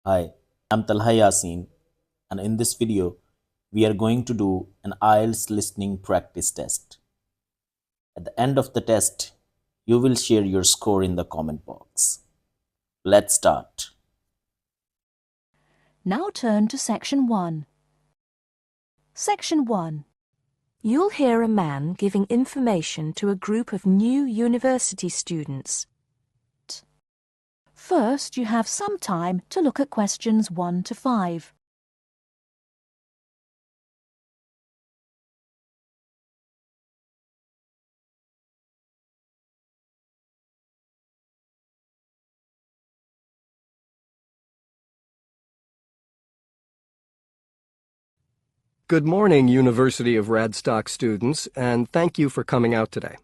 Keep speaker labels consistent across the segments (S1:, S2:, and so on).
S1: Hi, I'm TALHA YASEEN, and in this video, we are going to do an IELTS listening practice test. At the end of the test, you will share your score in the comment box. Let's start.
S2: Now turn to Section 1. Section 1. You'll hear a man giving information to a group of new university students. First, you have some time to look at questions 1 to 5.
S3: Good morning, University of Radstock students, and thank you for coming out today.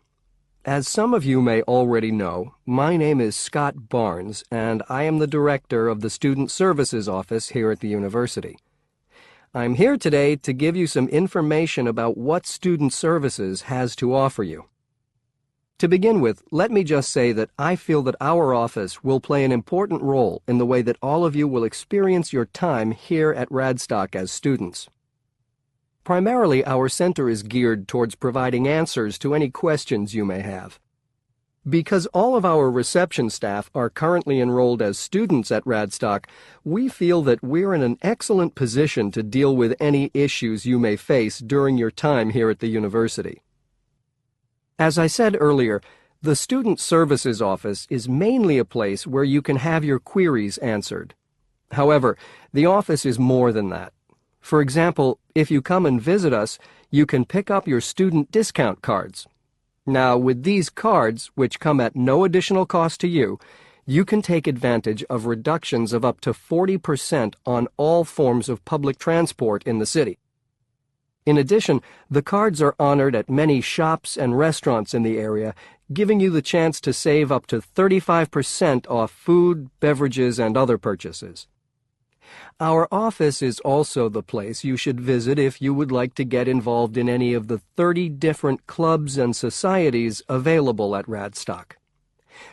S3: As some of you may already know, my name is Scott Barnes, and I am the director of the Student Services Office here at the university. I'm here today to give you some information about what Student Services has to offer you. To begin with, let me just say that I feel that our office will play an important role in the way that all of you will experience your time here at Radstock as students. Primarily, our center is geared towards providing answers to any questions you may have. Because all of our reception staff are currently enrolled as students at Radstock, we feel that we're in an excellent position to deal with any issues you may face during your time here at the university. As I said earlier, the Student Services Office is mainly a place where you can have your queries answered. However, the office is more than that. For example, if you come and visit us, you can pick up your student discount cards. Now, with these cards, which come at no additional cost to you, you can take advantage of reductions of up to 40% on all forms of public transport in the city. In addition, the cards are honored at many shops and restaurants in the area, giving you the chance to save up to 35% off food, beverages, and other purchases. Our office is also the place you should visit if you would like to get involved in any of the 30 different clubs and societies available at Radstock.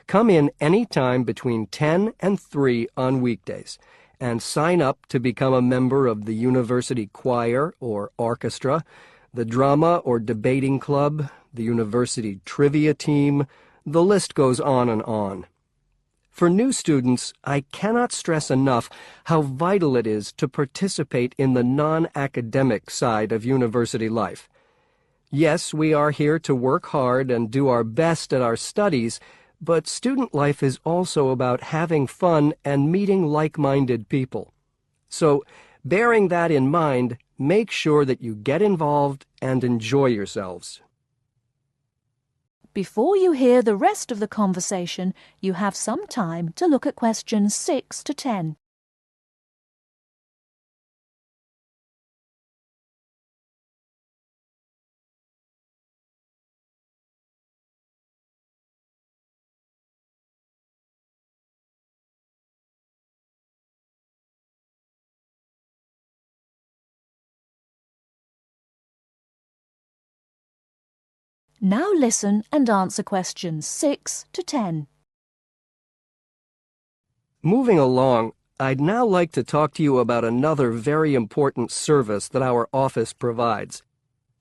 S3: Come in any time between 10 and 3 on weekdays and sign up to become a member of the university choir or orchestra, the drama or debating club, the university trivia team. The list goes on and on. For new students, I cannot stress enough how vital it is to participate in the non-academic side of university life. Yes, we are here to work hard and do our best at our studies, but student life is also about having fun and meeting like-minded people. So, bearing that in mind, make sure that you get involved and enjoy yourselves.
S2: Before you hear the rest of the conversation, you have some time to look at questions 6 to 10. Now listen and answer questions 6 to 10.
S3: Moving along, I'd now like to talk to you about another very important service that our office provides,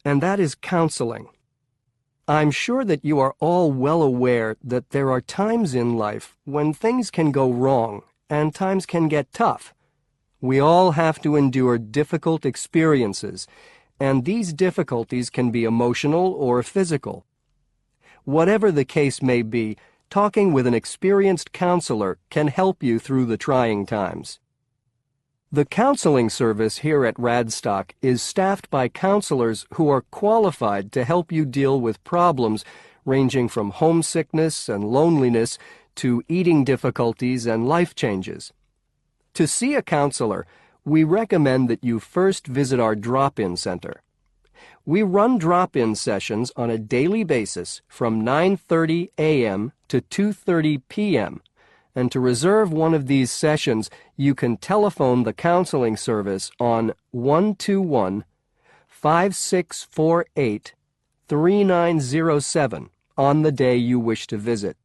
S3: and that is counseling. I'm sure that you are all well aware that there are times in life when things can go wrong and times can get tough. We all have to endure difficult experiences, and these difficulties can be emotional or physical. Whatever the case may be, talking with an experienced counselor can help you through the trying times. The counseling service here at Radstock is staffed by counselors who are qualified to help you deal with problems ranging from homesickness and loneliness to eating difficulties and life changes. To see a counselor, we recommend that you first visit our drop-in center. We run drop-in sessions on a daily basis from 9:30 a.m. to 2:30 p.m. And to reserve one of these sessions, you can telephone the counseling service on 121-5648-3907 on the day you wish to visit.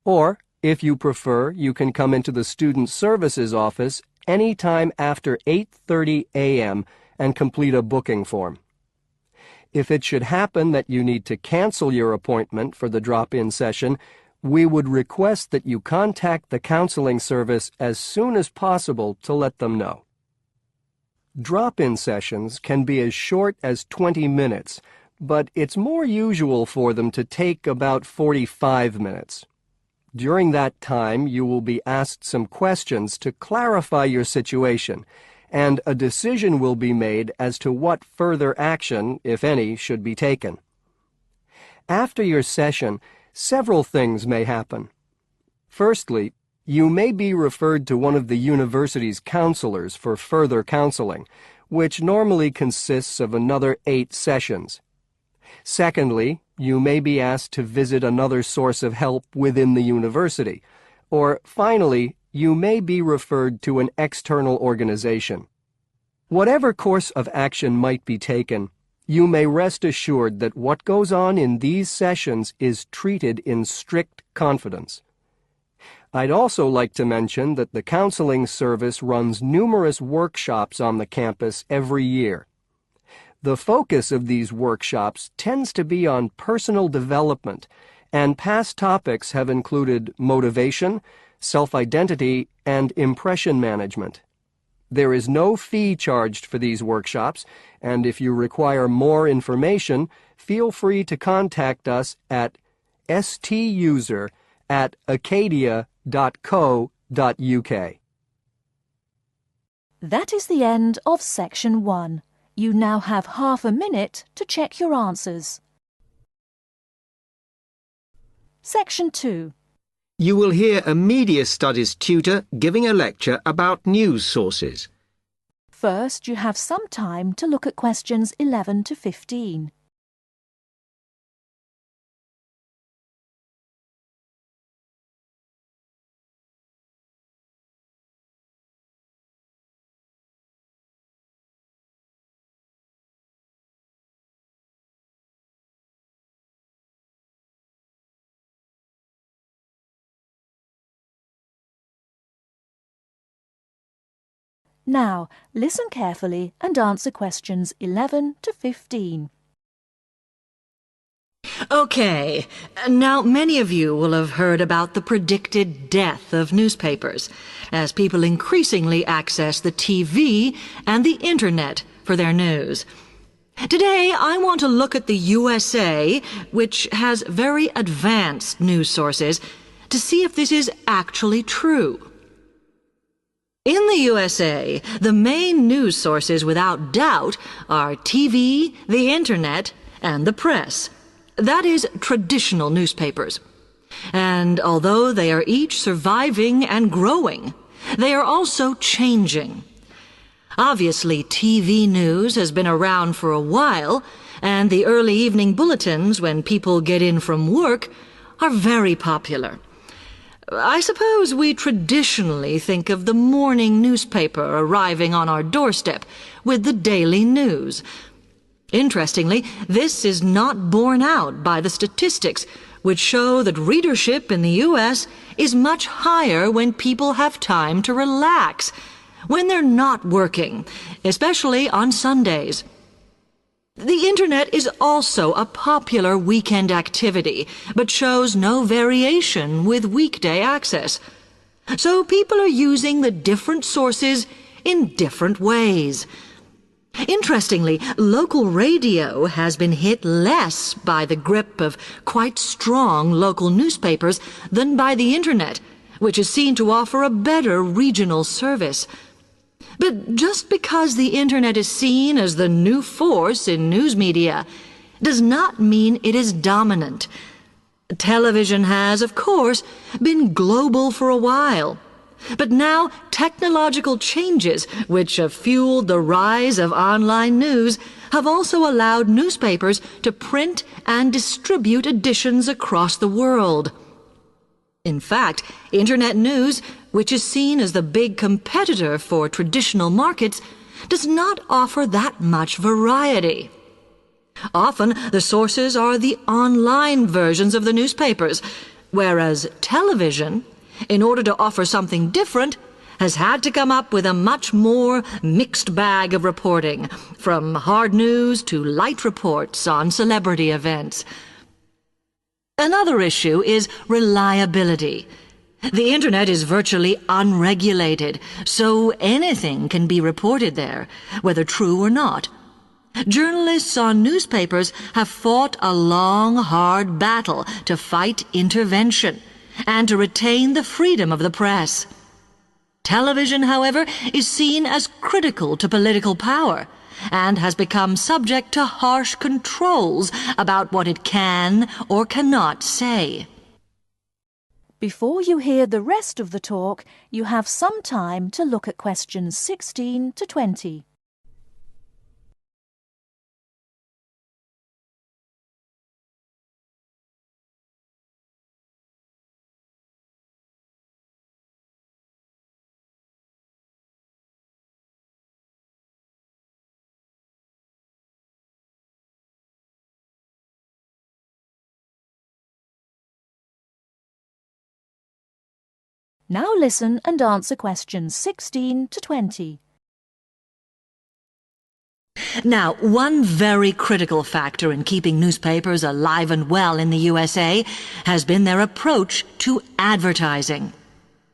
S3: Or If you prefer, you can come into the Student Services office any time after 8:30 a.m. and complete a booking form. If it should happen that you need to cancel your appointment for the drop-in session, we would request that you contact the counseling service as soon as possible to let them know. Drop-in sessions can be as short as 20 minutes, but it's more usual for them to take about 45 minutes. During that time, you will be asked some questions to clarify your situation, and a decision will be made as to what further action, if any, should be taken. After your session, several things may happen. Firstly, you may be referred to one of the university's counselors for further counseling, which normally consists of another 8 sessions. Secondly, you may be asked to visit another source of help within the university. Or finally, you may be referred to an external organization. Whatever course of action might be taken, you may rest assured that what goes on in these sessions is treated in strict confidence. I'd also like to mention that the counseling service runs numerous workshops on the campus every year. The focus of these workshops tends to be on personal development, and past topics have included motivation, self-identity, and impression management. There is no fee charged for these workshops, and if you require more information, feel free to contact us at stuser@acadia.co.uk.
S2: That is the end of Section 1. You now have half a minute to check your answers. Section 2.
S4: You will hear a media studies tutor giving a lecture about news sources.
S2: First, you have some time to look at questions 11 to 15. Now, listen carefully and answer questions 11 to 15.
S5: Okay, now many of you will have heard about the predicted death of newspapers, as people increasingly access the TV and the Internet for their news. Today, I want to look at the USA, which has very advanced news sources, to see if this is actually true. In the USA, the main news sources without doubt are TV, the Internet, and the press. That is, traditional newspapers. And although they are each surviving and growing, they are also changing. Obviously, TV news has been around for a while, and the early evening bulletins when people get in from work are very popular. I suppose we traditionally think of the morning newspaper arriving on our doorstep with the daily news. Interestingly, this is not borne out by the statistics, which show that readership in the U.S. is much higher when people have time to relax, when they're not working, especially on Sundays. The Internet is also a popular weekend activity, but shows no variation with weekday access. So people are using the different sources in different ways. Interestingly, local radio has been hit less by the grip of quite strong local newspapers than by the Internet, which is seen to offer a better regional service. But just because the Internet is seen as the new force in news media does not mean it is dominant. Television has, of course, been global for a while. But now technological changes, which have fueled the rise of online news, have also allowed newspapers to print and distribute editions across the world. In fact, Internet news, which is seen as the big competitor for traditional markets, does not offer that much variety. Often, the sources are the online versions of the newspapers, whereas television in order to offer something different, has had to come up with a much more mixed bag of reporting, from hard news to light reports on celebrity events. Another issue is reliability. The Internet is virtually unregulated, so anything can be reported there, whether true or not. Journalists on newspapers have fought a long, hard battle to fight intervention and to retain the freedom of the press. Television, however, is seen as critical to political power and has become subject to harsh controls about what it can or cannot say.
S2: Before you hear the rest of the talk, you have some time to look at questions 16 to 20. Now listen and answer questions 16 to 20.
S5: Now, one very critical factor in keeping newspapers alive and well in the USA has been their approach to advertising.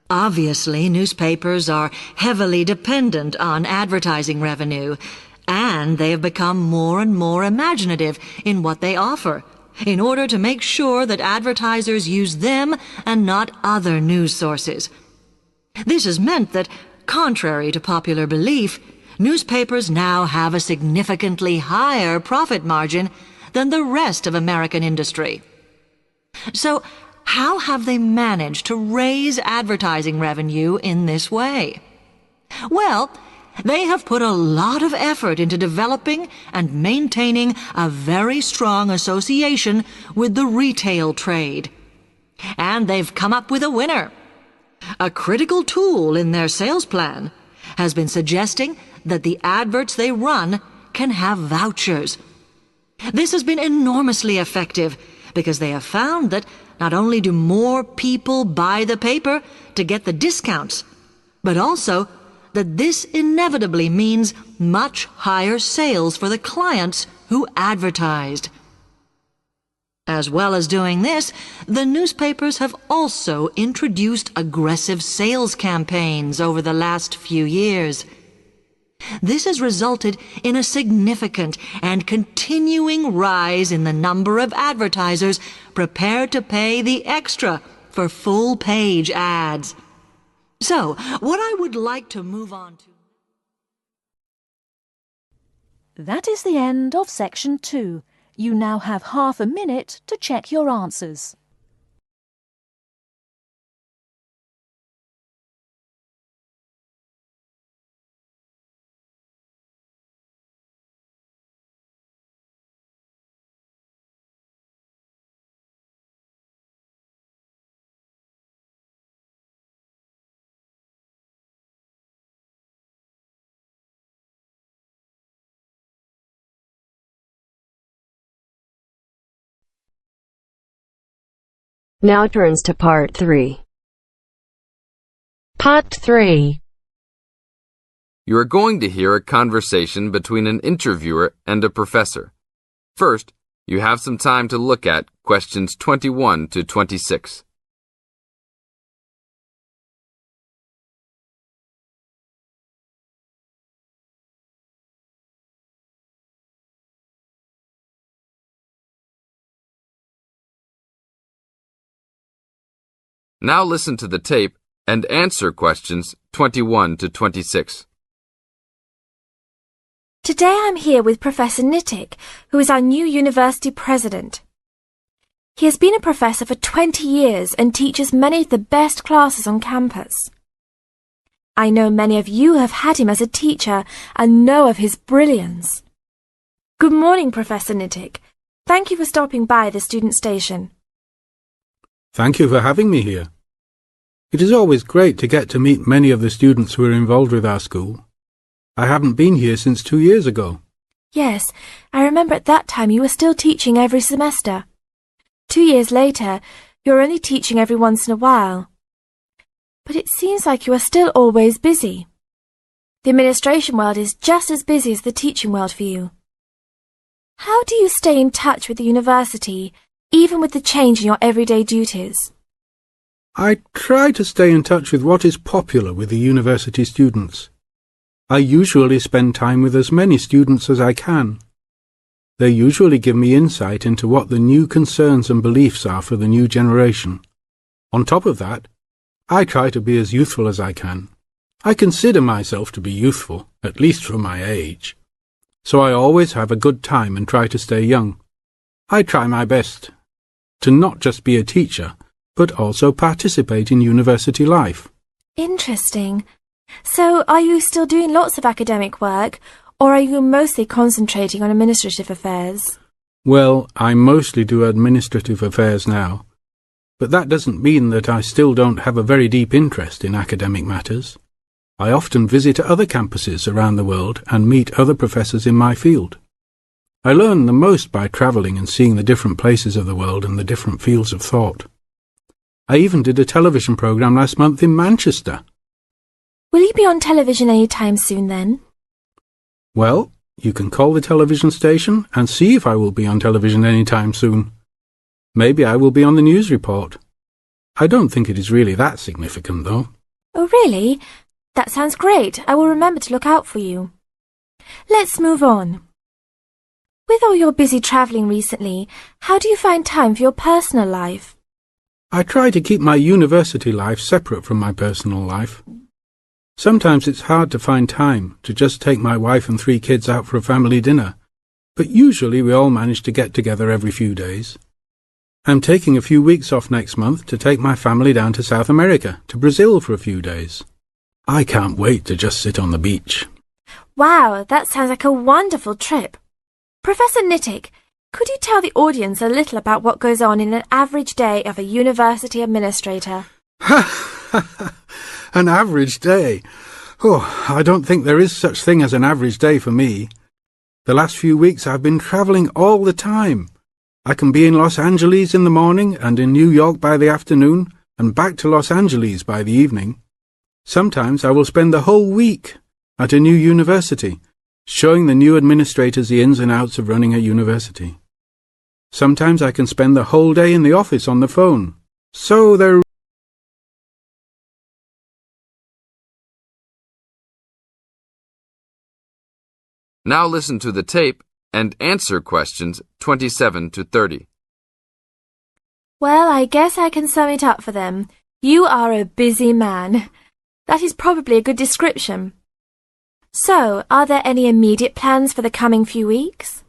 S5: Obviously, newspapers are heavily dependent on advertising revenue, and they have become more and more imaginative in what they offer, in order to make sure that advertisers use them and not other news sources. This has meant that, contrary to popular belief, newspapers now have a significantly higher profit margin than the rest of American industry. So, how have they managed to raise advertising revenue in this way? Well, they have put a lot of effort into developing and maintaining a very strong association with the retail trade. And they've come up with a winner. A critical tool in their sales plan has been suggesting that the adverts they run can have vouchers. This has been enormously effective because they have found that not only do more people buy the paper to get the discounts, but also that this inevitably means much higher sales for the clients who advertised. As well as doing this, the newspapers have also introduced aggressive sales campaigns over the last few years. This has resulted in a significant and continuing rise in the number of advertisers prepared to pay the extra for full-page ads. So, what I would like to move on to...
S2: That is the end of section 2. You now have half a minute to check your answers.
S6: Now turns to Part 3. Part 3.
S7: You are going to hear a conversation between an interviewer and a professor. First, you have some time to look at questions 21 to 26. Now listen to the tape and answer questions 21 to 26.
S8: Today I'm here with Professor Nittick, who is our new university president. He has been a professor for 20 years and teaches many of the best classes on campus. I know many of you have had him as a teacher and know of his brilliance. Good morning, Professor Nittick. Thank you for stopping by the student station.
S9: Thank you for having me here. It is always great to get to meet many of the students who are involved with our school. I haven't been here since 2 years ago.
S8: Yes, I remember at that time you were still teaching every semester. 2 years later, you're only teaching every once in a while. but it seems like you are still always busy. The administration world is just as busy as the teaching world for you. How do you stay in touch with the university, even with the change in your everyday duties?
S9: I try to stay in touch with what is popular with the university students. I usually spend time with as many students as I can. They usually give me insight into what the new concerns and beliefs are for the new generation. On top of that, I try to be as youthful as I can. I consider myself to be youthful, at least for my age. So I always have a good time and try to stay young. I try my best to not just be a teacher, but also participate in university life.
S8: Interesting. So, are you still doing lots of academic work, or are you mostly concentrating on administrative affairs?
S9: Well, I mostly do administrative affairs now, but that doesn't mean that I still don't have a very deep interest in academic matters. I often visit other campuses around the world and meet other professors in my field. I learn the most by travelling and seeing the different places of the world and the different fields of thought. I even did a television programme last month in Manchester.
S8: Will you be on television any time soon then?
S9: Well, you can call the television station and see if I will be on television any time soon. Maybe I will be on the news report. I don't think it is really that significant, though.
S8: Oh, really? That sounds great. I will remember to look out for you. Let's move on. With all your busy travelling recently, how do you find time for your personal life?
S9: I try to keep my university life separate from my personal life. Sometimes it's hard to find time to just take my wife and 3 kids out for a family dinner, but usually we all manage to get together every few days. I'm taking a few weeks off next month to take my family down to South America, to Brazil for a few days. I can't wait to just sit on the beach.
S8: Wow, that sounds like a wonderful trip. Professor Nittick, could you tell the audience a little about what goes on in an average day of a university administrator?
S9: An average day? Oh, I don't think there is such thing as an average day for me. The last few weeks I've been travelling all the time. I can be in Los Angeles in the morning and in New York by the afternoon and back to Los Angeles by the evening. Sometimes I will spend the whole week at a new university, showing the new administrators the ins and outs of running a university. Sometimes I can spend the whole day in the office on the phone. So there.
S7: Now listen to the tape and answer questions 27 to 30.
S8: Well, I guess I can sum it up for them. You are a busy man. That is probably a good description. So, are there any immediate plans for the coming few weeks?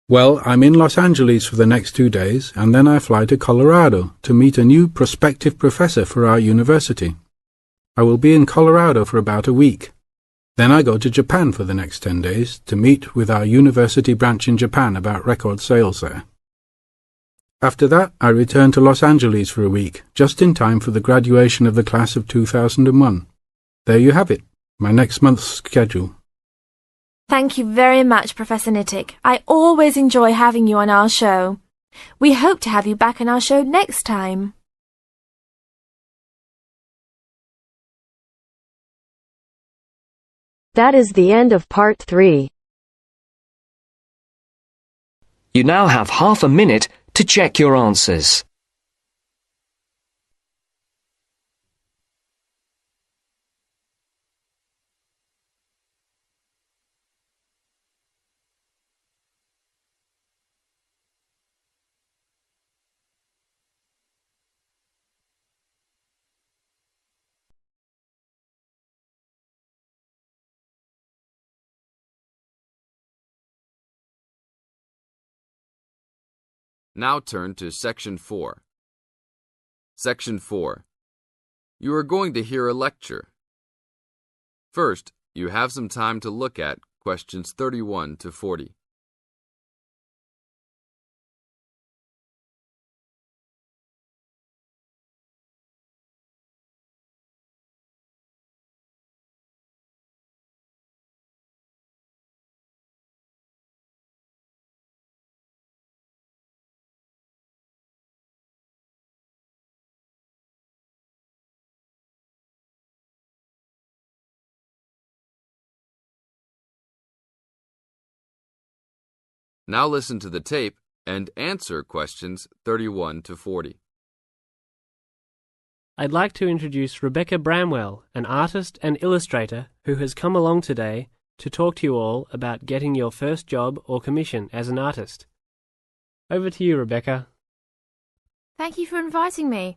S9: Well, I'm in Los Angeles for the next 2 days, and then I fly to Colorado to meet a new prospective professor for our university. I will be in Colorado for about a week. Then I go to Japan for the next 10 days to meet with our university branch in Japan about record sales there. After that, I return to Los Angeles for a week, just in time for the graduation of the class of 2001. There you have it, my next month's schedule.
S8: Thank you very much, Professor Nittick. I always enjoy having you on our show. We hope to have you back on our show next time.
S6: That is the end of part 3.
S10: You now have half a minute to check your answers.
S7: Now turn to Section 4. Section 4. You are going to hear a lecture. First, you have some time to look at questions 31 to 40. Now listen to the tape and answer questions 31 to 40.
S11: I'd like to introduce Rebecca Bramwell, an artist and illustrator who has come along today to talk to you all about getting your first job or commission as an artist. Over to you, Rebecca.
S8: Thank you for inviting me.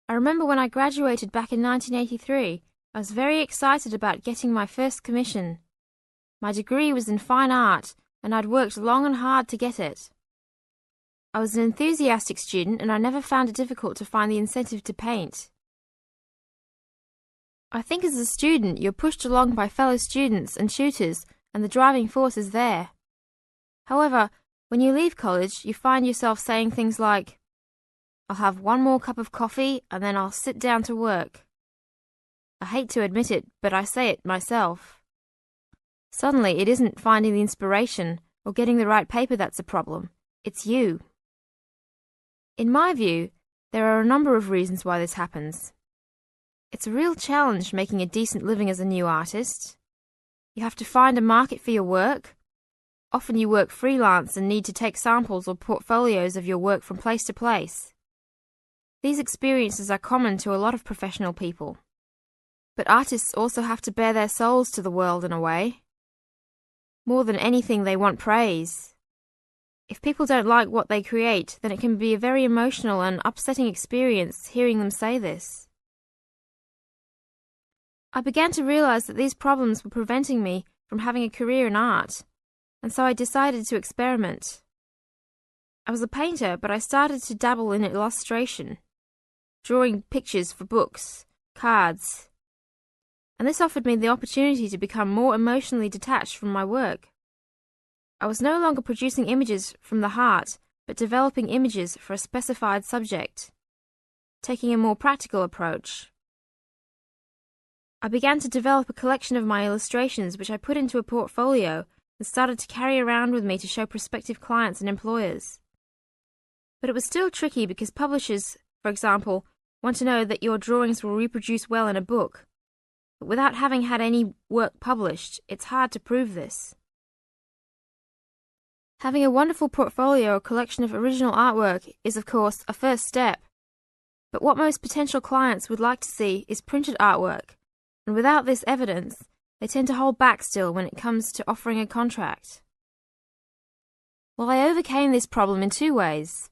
S8: I remember when I graduated back in 1983, I was very excited about getting my first commission. My degree was in fine art, and I'd worked long and hard to get it. I was an enthusiastic student, and I never found it difficult to find the incentive to paint. I think as a student, you're pushed along by fellow students and tutors, and the driving force is there. However, when you leave college, you find yourself saying things like, "I'll have one more cup of coffee, and then I'll sit down to work." I hate to admit it, but I say it myself. Suddenly, it isn't finding the inspiration or getting the right paper that's a problem. It's you. In my view, there are a number of reasons why this happens. It's a real challenge making a decent living as a new artist. You have to find a market for your work. Often you work freelance and need to take samples or portfolios of your work from place to place. These experiences are common to a lot of professional people. But artists also have to bare their souls to the world in a way. More than anything, they want praise. If people don't like what they create, then it can be a very emotional and upsetting experience hearing them say this. I began to realize that these problems were preventing me from having a career in art, and so I decided to experiment. I was a painter, but I started to dabble in illustration, drawing pictures for books, cards, and this offered me the opportunity to become more emotionally detached from my work. I was no longer producing images from the heart, but developing images for a specified subject, taking a more practical approach. I began to develop a collection of my illustrations which I put into a portfolio and started to carry around with me to show prospective clients and employers. But it was still tricky because publishers, for example, want to know that your drawings will reproduce well in a book. But without having had any work published, it's hard to prove this. Having a wonderful portfolio or collection of original artwork is, of course, a first step. But what most potential clients would like to see is printed artwork, and without this evidence, they tend to hold back still when it comes to offering a contract. Well, I overcame this problem in two ways,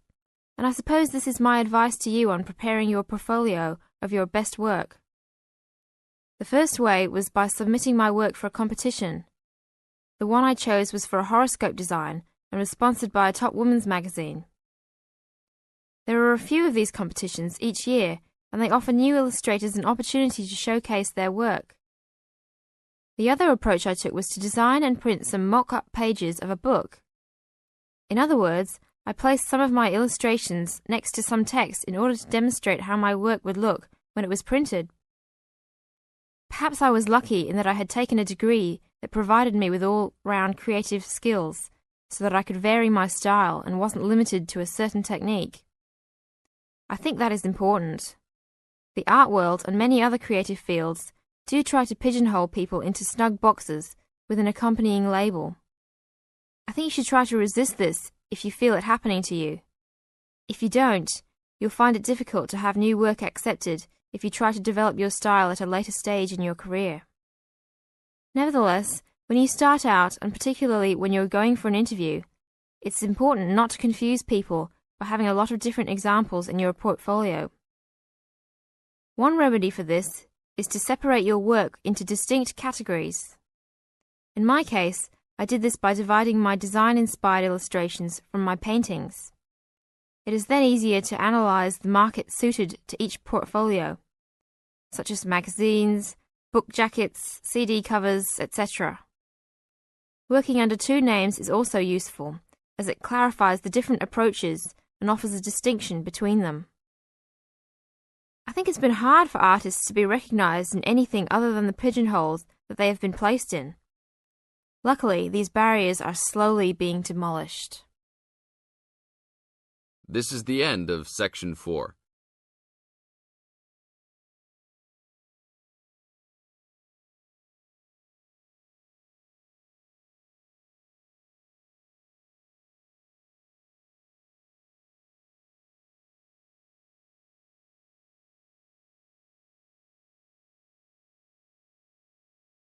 S8: and I suppose this is my advice to you on preparing your portfolio of your best work. The first way was by submitting my work for a competition. The one I chose was for a horoscope design and was sponsored by a top women's magazine. There are a few of these competitions each year, and they offer new illustrators an opportunity to showcase their work. The other approach I took was to design and print some mock-up pages of a book. In other words, I placed some of my illustrations next to some text in order to demonstrate how my work would look when it was printed. Perhaps I was lucky in that I had taken a degree that provided me with all-round creative skills, so that I could vary my style and wasn't limited to a certain technique. I think that is important. The art world and many other creative fields do try to pigeonhole people into snug boxes with an accompanying label. I think you should try to resist this if you feel it happening to you. If you don't, you'll find it difficult to have new work accepted if you try to develop your style at a later stage in your career. Nevertheless, when you start out, and particularly when you're going for an interview, it's important not to confuse people by having a lot of different examples in your portfolio. One remedy for this is to separate your work into distinct categories. In my case, I did this by dividing my design-inspired illustrations from my paintings. It is then easier to analyze the market suited to each portfolio, such as magazines, book jackets, CD covers, etc. Working under two names is also useful, as it clarifies the different approaches and offers a distinction between them. I think it's been hard for artists to be recognized in anything other than the pigeonholes that they have been placed in. Luckily, these barriers are slowly being demolished.
S7: This is the end of Section 4.